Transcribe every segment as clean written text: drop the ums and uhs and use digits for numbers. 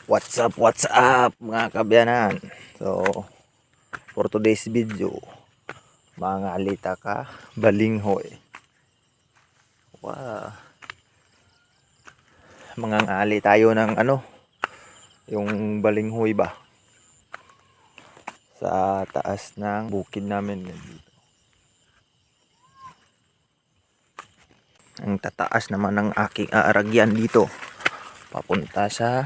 What's up mga kabyanan. So for today's video, mga alita ka balinghoy. Wow. Mga ngali tayo ng yung balinghoy ba sa taas ng bukid namin dito. Ang tataas naman ng aking aaragyan dito papunta sa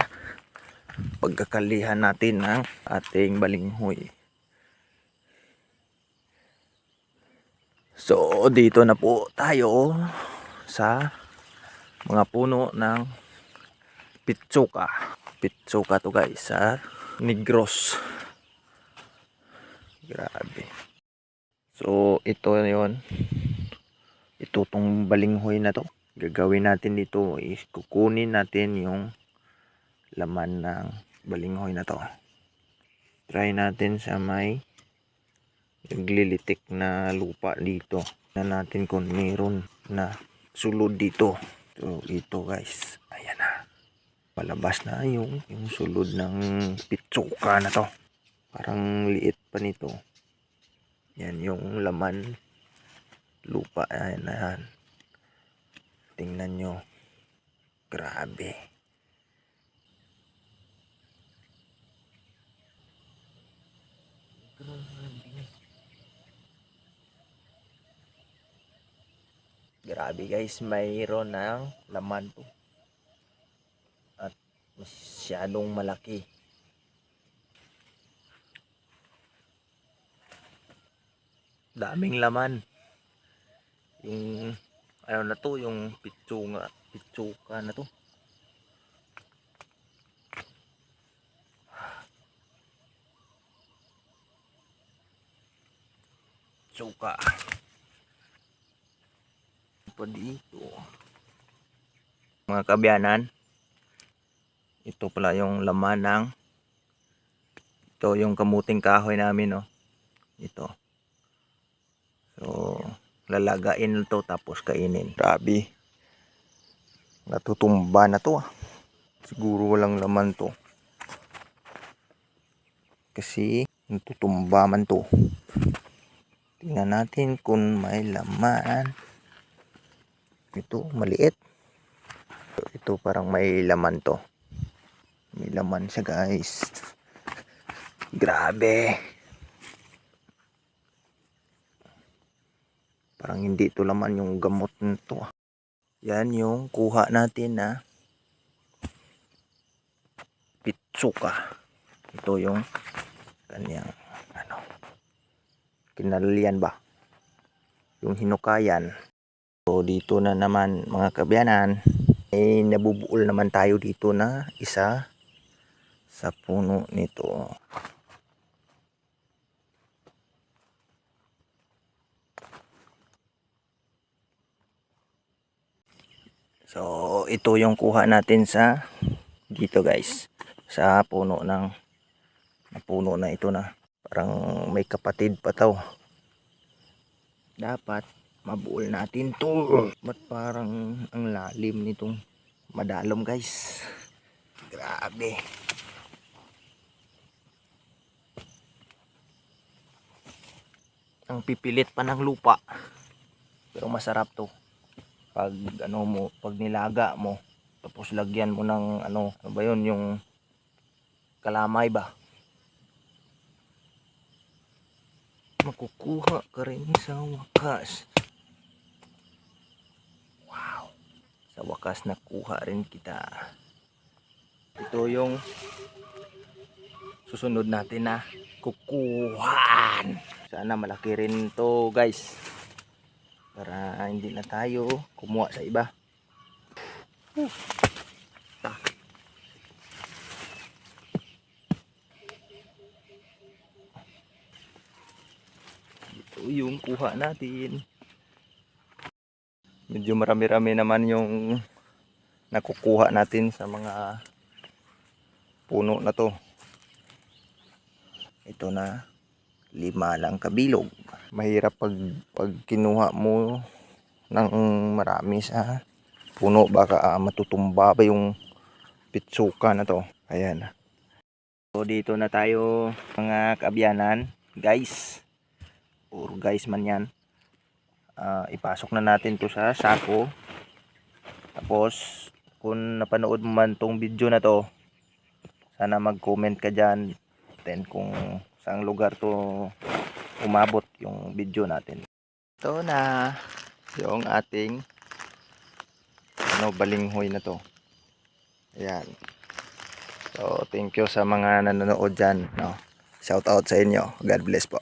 pagkakalihan natin ng ating balinghoy. So dito na po tayo sa mga puno ng pitsuka. Pitsuka to guys, sa Negros. Grabe. So ito yon. Ito tong balinghoy na to. Gagawin natin dito is kukunin natin yung laman ng balinghoy na to. Try natin sa may naglilitik na lupa dito. Na natin kung meron na sulod dito. So ito guys, ayan na. Palabas na yung sulod ng pitsuka na to. Parang liit pa nito. Yan yung laman lupa. Ayan na yan. Tingnan nyo. Grabe. Grabe guys, mayroon ng laman to. At masyadong malaki. Daming laman. Yung na to, yung pitsuka na to. Pitsuka. Pa dito. Mga kabyanan, ito pala yung laman ng ito yung kamuting kahoy namin, ito. So lalagain to tapos kainin. Grabe. Natutumba na to. Siguro walang laman to. Kasi natutumba man to. Tingnan natin kung may laman. Ito maliit. Ito parang may laman to. May laman siya guys. Grabe. Parang hindi ito laman yung gamot nito. Yan yung kuha natin na pitsuka. Ito yung kanyang kinalian ba? Yung hinukayan. So dito na naman mga kabyanan, ay nabubuol naman tayo dito na isa sa puno nito. So ito yung kuha natin sa dito guys, sa puno na ito na. Parang may kapatid pa to. Dapat mabuol natin to. Ba't parang ang lalim nitong madalom guys. Grabe. Ang pipilit pa ng lupa. Pero masarap to. Pag pag nilaga mo, tapos lagyan mo ng ano ba yun, yung kalamay ba? Makukuha ka rin sa wakas. Wow. Sa wakas nakuha rin kita. Ito yung susunod natin na kukuhaan. Sana malaki rin to guys. Para hindi na tayo kumuha sa iba. Ito yung kuha natin. Medyo marami-rami naman yung nakukuha natin sa mga puno na to. Ito na 5 lang kabilog. Mahirap pag kinuha mo ng marami sa puno, baka matutumba ba yung pitsuka na to. Ayan. So dito na tayo mga kaabyanan, guys. Puro guys man yan. Ipasok na natin to sa sako. Tapos kung napanood mo man tong video na to, sana mag-comment ka dyan. Then kung saang lugar to umabot yung video natin. Ito na yung ating balinghoy na to. Ayan. So thank you sa mga nanonood dyan. Shout out sa inyo. God bless po.